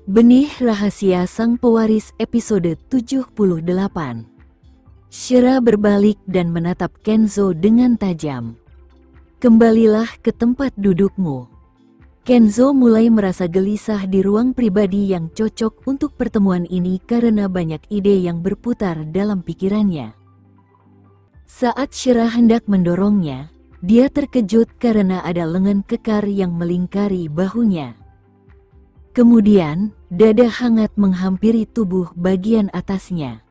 Benih Rahasia Sang Pewaris episode 78. Shira berbalik dan menatap Kenzo dengan tajam. Kembalilah ke tempat dudukmu. Kenzo mulai merasa gelisah di ruang pribadi yang cocok untuk pertemuan ini karena banyak ide yang berputar dalam pikirannya. Saat Shira hendak mendorongnya, dia terkejut karena ada lengan kekar yang melingkari bahunya. Kemudian, dada hangat menghampiri tubuh bagian atasnya.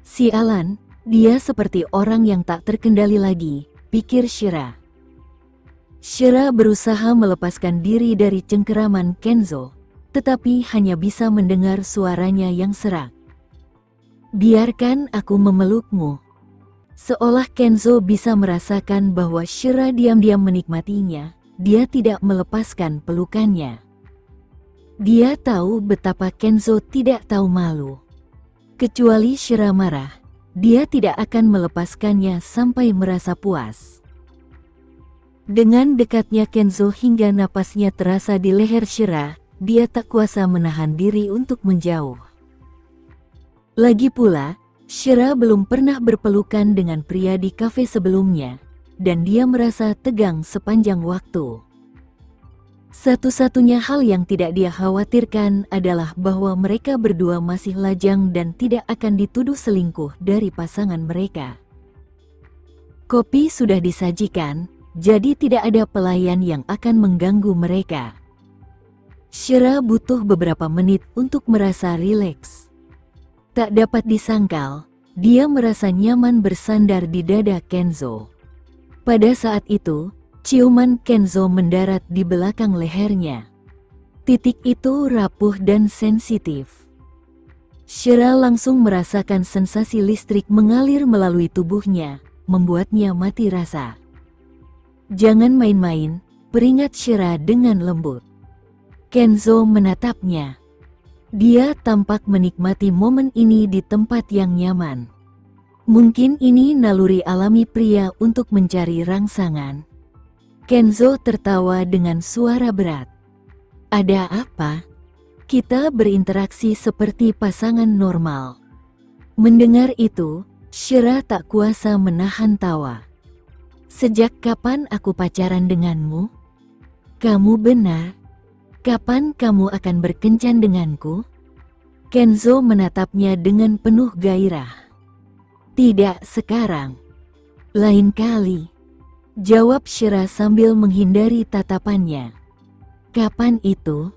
Sialan, dia seperti orang yang tak terkendali lagi, pikir Shira. Shira berusaha melepaskan diri dari cengkeraman Kenzo, tetapi hanya bisa mendengar suaranya yang serak. Biarkan aku memelukmu. Seolah Kenzo bisa merasakan bahwa Shira diam-diam menikmatinya, dia tidak melepaskan pelukannya. Dia tahu betapa Kenzo tidak tahu malu. Kecuali Shira marah, dia tidak akan melepaskannya sampai merasa puas. Dengan dekatnya Kenzo hingga napasnya terasa di leher Shira, dia tak kuasa menahan diri untuk menjauh. Lagi pula, Shira belum pernah berpelukan dengan pria di kafe sebelumnya, dan dia merasa tegang sepanjang waktu. Satu-satunya hal yang tidak dia khawatirkan adalah bahwa mereka berdua masih lajang dan tidak akan dituduh selingkuh dari pasangan mereka. Kopi sudah disajikan, jadi tidak ada pelayan yang akan mengganggu mereka. Shira butuh beberapa menit untuk merasa rileks. Tak dapat disangkal, dia merasa nyaman bersandar di dada Kenzo. Pada saat itu, ciuman Kenzo mendarat di belakang lehernya. Titik itu rapuh dan sensitif. Shira langsung merasakan sensasi listrik mengalir melalui tubuhnya, membuatnya mati rasa. Jangan main-main, peringat Shira dengan lembut. Kenzo menatapnya. Dia tampak menikmati momen ini di tempat yang nyaman. Mungkin ini naluri alami pria untuk mencari rangsangan. Kenzo tertawa dengan suara berat. Ada apa? Kita berinteraksi seperti pasangan normal. Mendengar itu, Shira tak kuasa menahan tawa. Sejak kapan aku pacaran denganmu? Kamu benar. Kapan kamu akan berkencan denganku? Kenzo menatapnya dengan penuh gairah. Tidak sekarang. Lain kali. Jawab Shira sambil menghindari tatapannya. Kapan itu?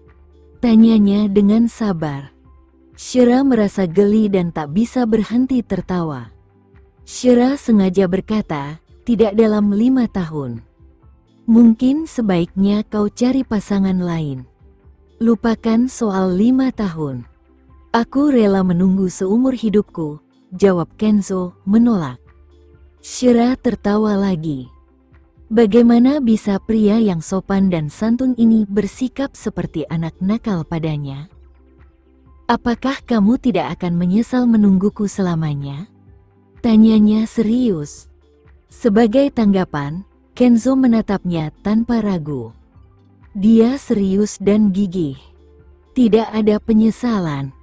Tanyanya dengan sabar. Shira merasa geli dan tak bisa berhenti tertawa. Shira sengaja berkata, tidak dalam 5 tahun. Mungkin sebaiknya kau cari pasangan lain. Lupakan soal 5 tahun. Aku rela menunggu seumur hidupku, jawab Kenzo menolak. Shira tertawa lagi. Bagaimana bisa pria yang sopan dan santun ini bersikap seperti anak nakal padanya? Apakah kamu tidak akan menyesal menungguku selamanya? Tanyanya serius. Sebagai tanggapan, Kenzo menatapnya tanpa ragu. Dia serius dan gigih. Tidak ada penyesalan.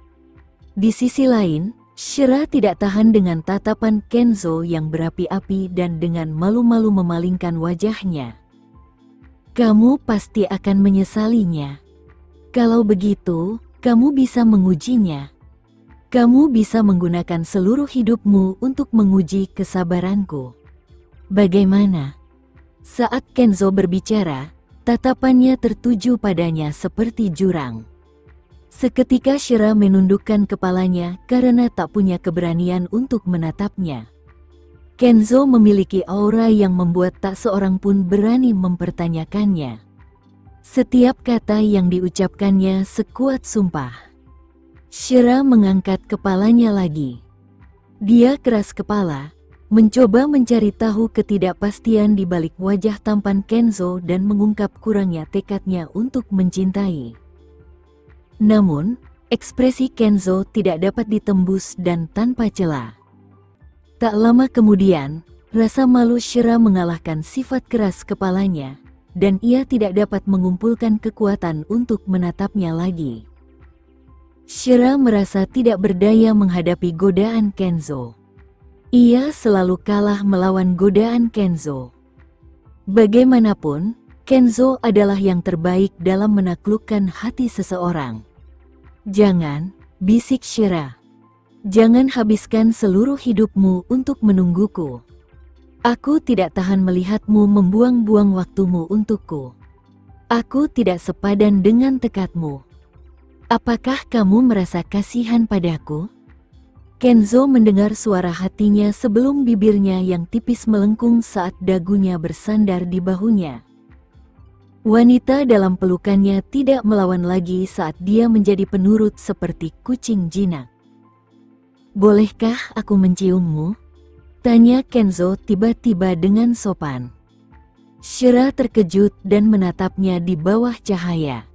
Di sisi lain, Shira tidak tahan dengan tatapan Kenzo yang berapi-api dan dengan malu-malu memalingkan wajahnya. Kamu pasti akan menyesalinya. Kalau begitu, kamu bisa mengujinya. Kamu bisa menggunakan seluruh hidupmu untuk menguji kesabaranku. Bagaimana? Saat Kenzo berbicara, tatapannya tertuju padanya seperti jurang. Seketika Shira menundukkan kepalanya karena tak punya keberanian untuk menatapnya. Kenzo memiliki aura yang membuat tak seorang pun berani mempertanyakannya. Setiap kata yang diucapkannya sekuat sumpah. Shira mengangkat kepalanya lagi. Dia keras kepala, mencoba mencari tahu ketidakpastian di balik wajah tampan Kenzo dan mengungkap kurangnya tekadnya untuk mencintai. Namun, ekspresi Kenzo tidak dapat ditembus dan tanpa celah. Tak lama kemudian, rasa malu Shira mengalahkan sifat keras kepalanya, dan ia tidak dapat mengumpulkan kekuatan untuk menatapnya lagi. Shira merasa tidak berdaya menghadapi godaan Kenzo. Ia selalu kalah melawan godaan Kenzo. Bagaimanapun, Kenzo adalah yang terbaik dalam menaklukkan hati seseorang. Jangan, bisik Shira. Jangan habiskan seluruh hidupmu untuk menungguku. Aku tidak tahan melihatmu membuang-buang waktumu untukku. Aku tidak sepadan dengan tekadmu. Apakah kamu merasa kasihan padaku? Kenzo mendengar suara hatinya sebelum bibirnya yang tipis melengkung saat dagunya bersandar di bahunya. Wanita dalam pelukannya tidak melawan lagi saat dia menjadi penurut seperti kucing jinak. Bolehkah aku menciummu? Tanya Kenzo tiba-tiba dengan sopan. Shira terkejut dan menatapnya di bawah cahaya.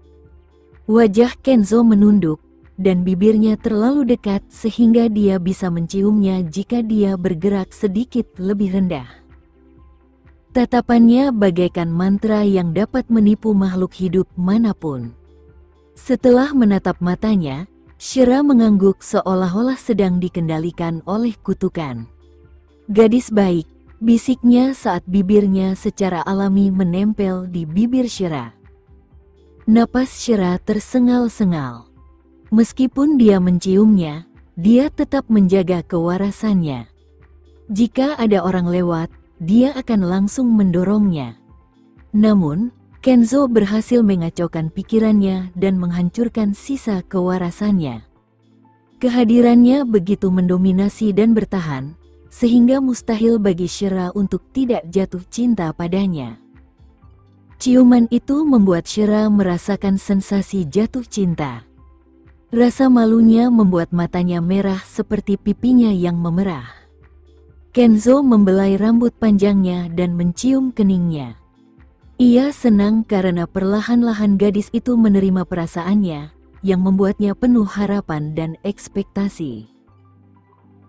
Wajah Kenzo menunduk, dan bibirnya terlalu dekat sehingga dia bisa menciumnya jika dia bergerak sedikit lebih rendah. Tatapannya bagaikan mantra yang dapat menipu makhluk hidup manapun. Setelah menatap matanya, Shira mengangguk seolah-olah sedang dikendalikan oleh kutukan. Gadis baik, bisiknya saat bibirnya secara alami menempel di bibir Shira. Napas Shira tersengal-sengal. Meskipun dia menciumnya, dia tetap menjaga kewarasannya. Jika ada orang lewat, dia akan langsung mendorongnya. Namun, Kenzo berhasil mengacaukan pikirannya dan menghancurkan sisa kewarasannya. Kehadirannya begitu mendominasi dan bertahan, sehingga mustahil bagi Shira untuk tidak jatuh cinta padanya. Ciuman itu membuat Shira merasakan sensasi jatuh cinta. Rasa malunya membuat matanya merah seperti pipinya yang memerah. Kenzo membelai rambut panjangnya dan mencium keningnya. Ia senang karena perlahan-lahan gadis itu menerima perasaannya, yang membuatnya penuh harapan dan ekspektasi.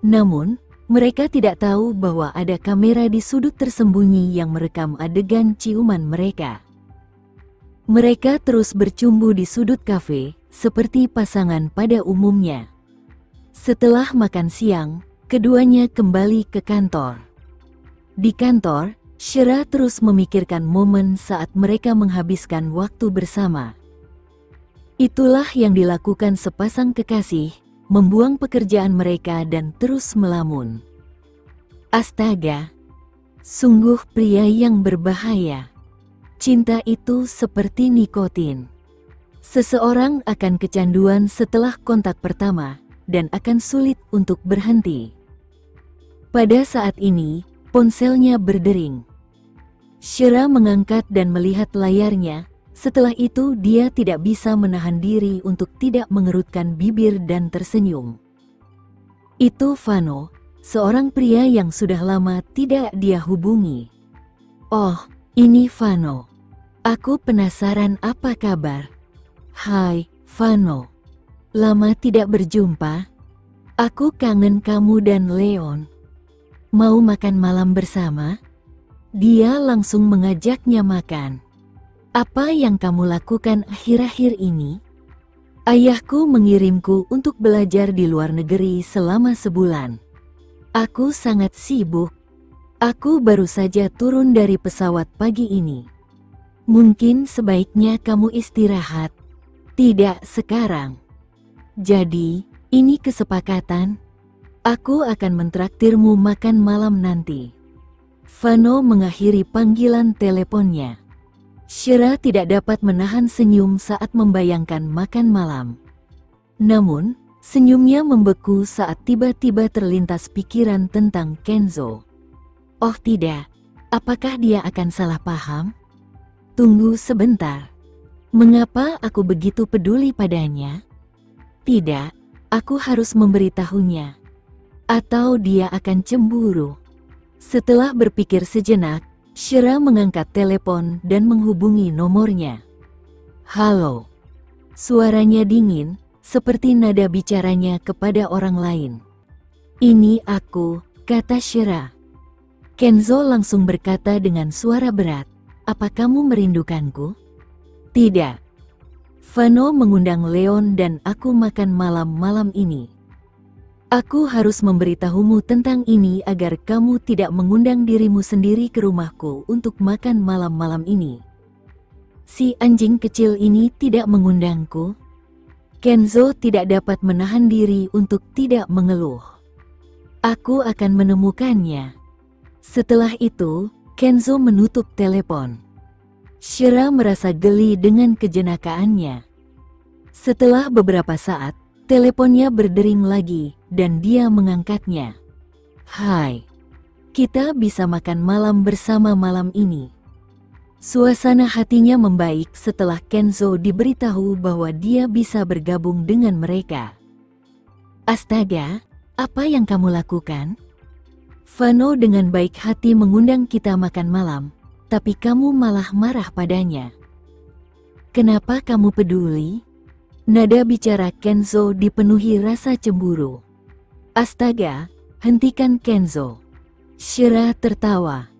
Namun, mereka tidak tahu bahwa ada kamera di sudut tersembunyi yang merekam adegan ciuman mereka. Mereka terus bercumbu di sudut kafe, seperti pasangan pada umumnya. Setelah makan siang, keduanya kembali ke kantor. Di kantor, Shira terus memikirkan momen saat mereka menghabiskan waktu bersama. Itulah yang dilakukan sepasang kekasih, membuang pekerjaan mereka dan terus melamun. Astaga, sungguh pria yang berbahaya. Cinta itu seperti nikotin. Seseorang akan kecanduan setelah kontak pertama, dan akan sulit untuk berhenti. Pada saat ini, ponselnya berdering. Shira mengangkat dan melihat layarnya. Setelah itu dia tidak bisa menahan diri untuk tidak mengerutkan bibir dan tersenyum. Itu Vano, seorang pria yang sudah lama tidak dia hubungi. Oh, ini Vano. Aku penasaran apa kabar. Hai, Vano. Lama tidak berjumpa. Aku kangen kamu dan Leon. Mau makan malam bersama? Dia langsung mengajaknya makan. Apa yang kamu lakukan akhir-akhir ini? Ayahku mengirimku untuk belajar di luar negeri selama sebulan. Aku sangat sibuk. Aku baru saja turun dari pesawat pagi ini. Mungkin sebaiknya kamu istirahat. Tidak sekarang. Jadi, ini kesepakatan. Aku akan mentraktirmu makan malam nanti. Vano mengakhiri panggilan teleponnya. Shira tidak dapat menahan senyum saat membayangkan makan malam. Namun, senyumnya membeku saat tiba-tiba terlintas pikiran tentang Kenzo. Oh tidak, apakah dia akan salah paham? Tunggu sebentar. Mengapa aku begitu peduli padanya? Tidak, aku harus memberitahunya. Atau dia akan cemburu. Setelah berpikir sejenak, Shira mengangkat telepon dan menghubungi nomornya. Halo. Suaranya dingin, seperti nada bicaranya kepada orang lain. Ini aku, kata Shira. Kenzo langsung berkata dengan suara berat, apa kamu merindukanku? Tidak. Vano mengundang Leon dan aku makan malam ini. Aku harus memberitahumu tentang ini agar kamu tidak mengundang dirimu sendiri ke rumahku untuk makan malam ini. Si anjing kecil ini tidak mengundangku. Kenzo tidak dapat menahan diri untuk tidak mengeluh. Aku akan menemukannya. Setelah itu, Kenzo menutup telepon. Shira merasa geli dengan kejenakaannya. Setelah beberapa saat, teleponnya berdering lagi dan dia mengangkatnya. Hai, kita bisa makan malam bersama malam ini. Suasana hatinya membaik setelah Kenzo diberitahu bahwa dia bisa bergabung dengan mereka. Astaga, apa yang kamu lakukan? Vano dengan baik hati mengundang kita makan malam, tapi kamu malah marah padanya. Kenapa kamu peduli? Nada bicara Kenzo dipenuhi rasa cemburu. Astaga, hentikan Kenzo. Shira tertawa.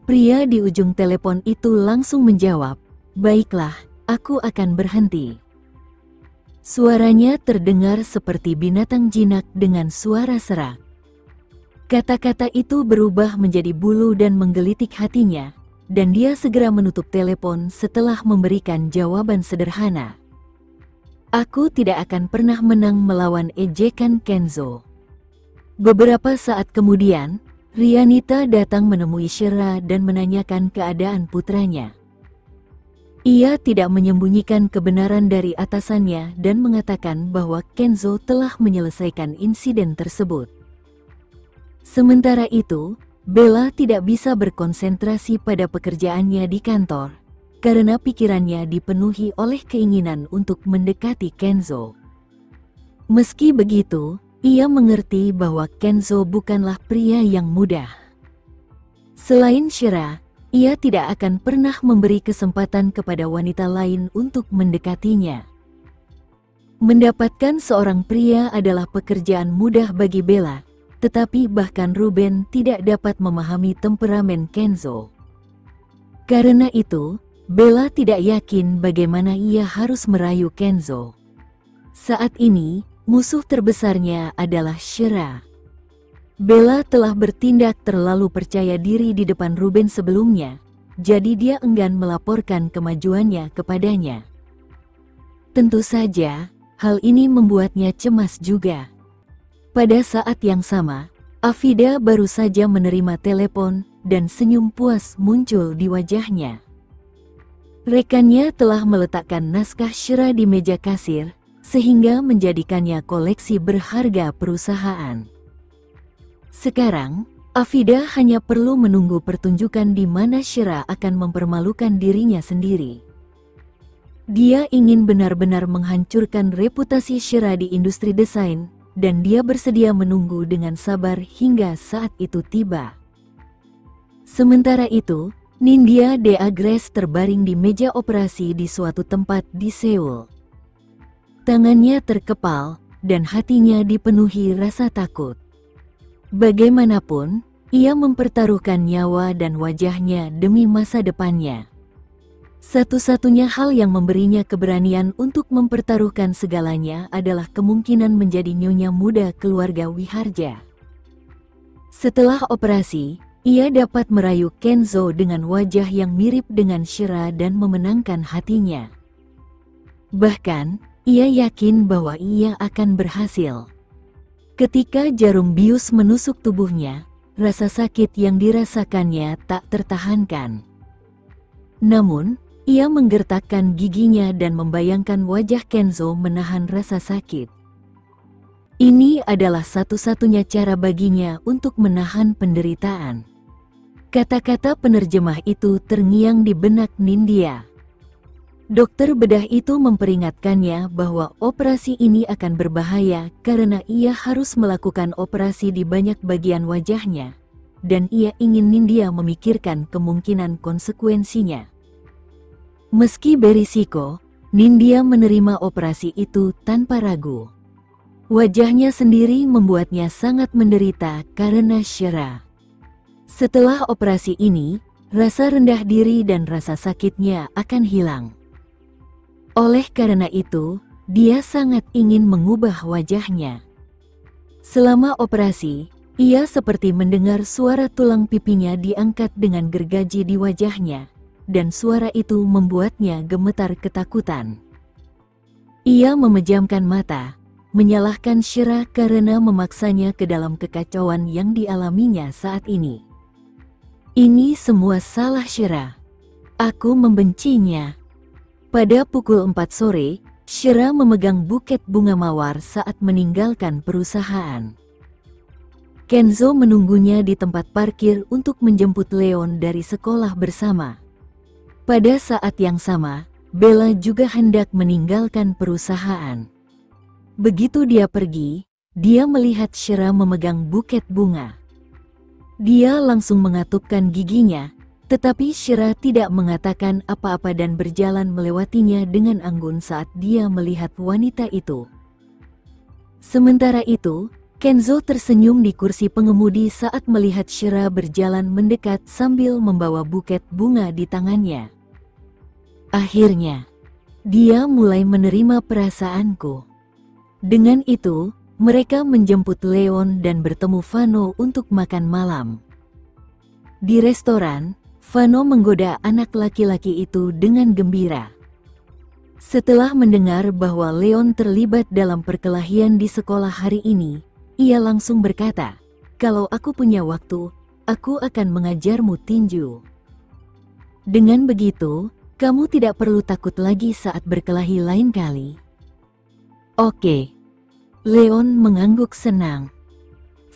Pria di ujung telepon itu langsung menjawab, baiklah, aku akan berhenti. Suaranya terdengar seperti binatang jinak dengan suara serak. Kata-kata itu berubah menjadi bulu dan menggelitik hatinya, dan dia segera menutup telepon setelah memberikan jawaban sederhana. Aku tidak akan pernah menang melawan ejekan Kenzo. Beberapa saat kemudian, Rianita datang menemui Shira dan menanyakan keadaan putranya. Ia tidak menyembunyikan kebenaran dari atasannya dan mengatakan bahwa Kenzo telah menyelesaikan insiden tersebut. Sementara itu, Bella tidak bisa berkonsentrasi pada pekerjaannya di kantor, karena pikirannya dipenuhi oleh keinginan untuk mendekati Kenzo. Meski begitu, ia mengerti bahwa Kenzo bukanlah pria yang mudah. Selain Shira, ia tidak akan pernah memberi kesempatan kepada wanita lain untuk mendekatinya. Mendapatkan seorang pria adalah pekerjaan mudah bagi Bella, tetapi bahkan Ruben tidak dapat memahami temperamen Kenzo. Karena itu, Bella tidak yakin bagaimana ia harus merayu Kenzo. Saat ini, musuh terbesarnya adalah Shira. Bella telah bertindak terlalu percaya diri di depan Ruben sebelumnya, jadi dia enggan melaporkan kemajuannya kepadanya. Tentu saja, hal ini membuatnya cemas juga. Pada saat yang sama, Afida baru saja menerima telepon dan senyum puas muncul di wajahnya. Rekannya telah meletakkan naskah Shira di meja kasir, sehingga menjadikannya koleksi berharga perusahaan. Sekarang, Afida hanya perlu menunggu pertunjukan di mana Shira akan mempermalukan dirinya sendiri. Dia ingin benar-benar menghancurkan reputasi Shira di industri desain, dan dia bersedia menunggu dengan sabar hingga saat itu tiba. Sementara itu, Nindya de Agres terbaring di meja operasi di suatu tempat di Seoul. Tangannya terkepal, dan hatinya dipenuhi rasa takut. Bagaimanapun, ia mempertaruhkan nyawa dan wajahnya demi masa depannya. Satu-satunya hal yang memberinya keberanian untuk mempertaruhkan segalanya adalah kemungkinan menjadi nyonya muda keluarga Wiharja. Setelah operasi, ia dapat merayu Kenzo dengan wajah yang mirip dengan Shira dan memenangkan hatinya. Bahkan, ia yakin bahwa ia akan berhasil. Ketika jarum bius menusuk tubuhnya, rasa sakit yang dirasakannya tak tertahankan. Namun, ia menggertakkan giginya dan membayangkan wajah Kenzo menahan rasa sakit. Ini adalah satu-satunya cara baginya untuk menahan penderitaan. Kata-kata penerjemah itu terngiang di benak Nindya. Dokter bedah itu memperingatkannya bahwa operasi ini akan berbahaya karena ia harus melakukan operasi di banyak bagian wajahnya, dan ia ingin Nindya memikirkan kemungkinan konsekuensinya. Meski berisiko, Nindya menerima operasi itu tanpa ragu. Wajahnya sendiri membuatnya sangat menderita karena Shira. Setelah operasi ini, rasa rendah diri dan rasa sakitnya akan hilang. Oleh karena itu, dia sangat ingin mengubah wajahnya. Selama operasi, ia seperti mendengar suara tulang pipinya diangkat dengan gergaji di wajahnya, dan suara itu membuatnya gemetar ketakutan. Ia memejamkan mata, menyalahkan Shira karena memaksanya ke dalam kekacauan yang dialaminya saat ini. Ini semua salah Shira. Aku membencinya. Pada pukul 4 sore, Shira memegang buket bunga mawar saat meninggalkan perusahaan. Kenzo menunggunya di tempat parkir untuk menjemput Leon dari sekolah bersama. Pada saat yang sama, Bella juga hendak meninggalkan perusahaan. Begitu dia pergi, dia melihat Shira memegang buket bunga. Dia langsung mengatupkan giginya, tetapi Shira tidak mengatakan apa-apa dan berjalan melewatinya dengan anggun saat dia melihat wanita itu. Sementara itu, Kenzo tersenyum di kursi pengemudi saat melihat Shira berjalan mendekat sambil membawa buket bunga di tangannya. Akhirnya, dia mulai menerima perasaanku. Dengan itu, mereka menjemput Leon dan bertemu Vano untuk makan malam. Di restoran, Vano menggoda anak laki-laki itu dengan gembira. Setelah mendengar bahwa Leon terlibat dalam perkelahian di sekolah hari ini, ia langsung berkata, "Kalau aku punya waktu, aku akan mengajarmu tinju. Dengan begitu, kamu tidak perlu takut lagi saat berkelahi lain kali." Oke. Leon mengangguk senang.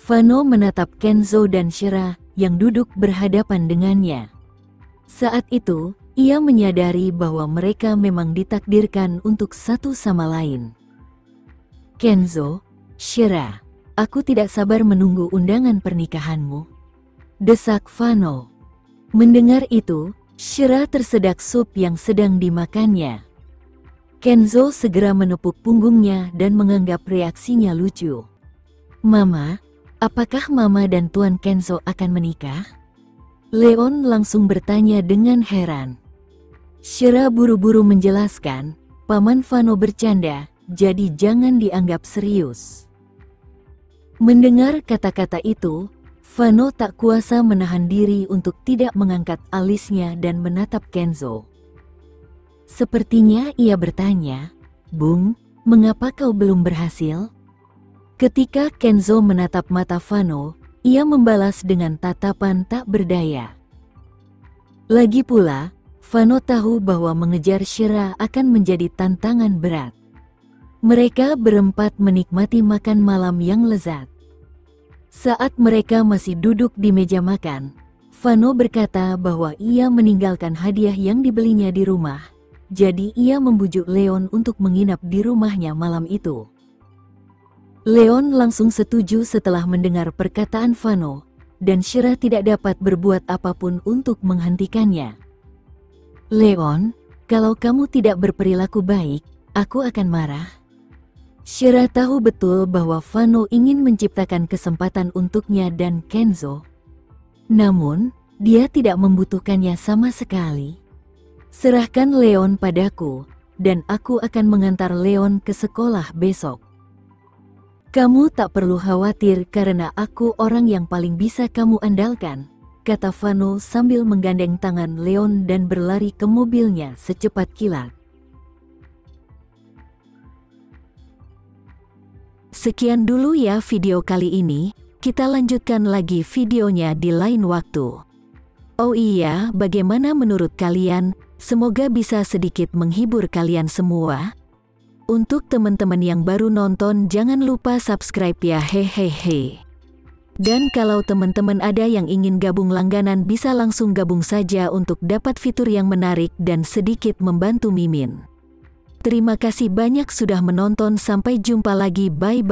Vano menatap Kenzo dan Shira yang duduk berhadapan dengannya. Saat itu, ia menyadari bahwa mereka memang ditakdirkan untuk satu sama lain. "Kenzo, Shira, aku tidak sabar menunggu undangan pernikahanmu," desak Vano. Mendengar itu, Shira tersedak sup yang sedang dimakannya. Kenzo segera menepuk punggungnya dan menganggap reaksinya lucu. "Mama, apakah Mama dan Tuan Kenzo akan menikah?" Leon langsung bertanya dengan heran. Shira buru-buru menjelaskan, "Paman Vano bercanda, jadi jangan dianggap serius." Mendengar kata-kata itu, Vano tak kuasa menahan diri untuk tidak mengangkat alisnya dan menatap Kenzo. Sepertinya ia bertanya, "Bung, mengapa kau belum berhasil?" Ketika Kenzo menatap mata Vano, ia membalas dengan tatapan tak berdaya. Lagi pula, Vano tahu bahwa mengejar Shira akan menjadi tantangan berat. Mereka berempat menikmati makan malam yang lezat. Saat mereka masih duduk di meja makan, Vano berkata bahwa ia meninggalkan hadiah yang dibelinya di rumah, jadi ia membujuk Leon untuk menginap di rumahnya malam itu. Leon langsung setuju setelah mendengar perkataan Vano, dan Shira tidak dapat berbuat apapun untuk menghentikannya. "Leon, kalau kamu tidak berperilaku baik, aku akan marah." Shira tahu betul bahwa Vano ingin menciptakan kesempatan untuknya dan Kenzo. Namun, dia tidak membutuhkannya sama sekali. "Serahkan Leon padaku, dan aku akan mengantar Leon ke sekolah besok. Kamu tak perlu khawatir karena aku orang yang paling bisa kamu andalkan," kata Vano sambil menggandeng tangan Leon dan berlari ke mobilnya secepat kilat. Sekian dulu ya video kali ini, kita lanjutkan lagi videonya di lain waktu. Oh iya, bagaimana menurut kalian? Semoga bisa sedikit menghibur kalian semua. Untuk teman-teman yang baru nonton, jangan lupa subscribe ya, hehehe. Dan kalau teman-teman ada yang ingin gabung langganan, bisa langsung gabung saja untuk dapat fitur yang menarik dan sedikit membantu Mimin. Terima kasih banyak sudah menonton, sampai jumpa lagi, bye.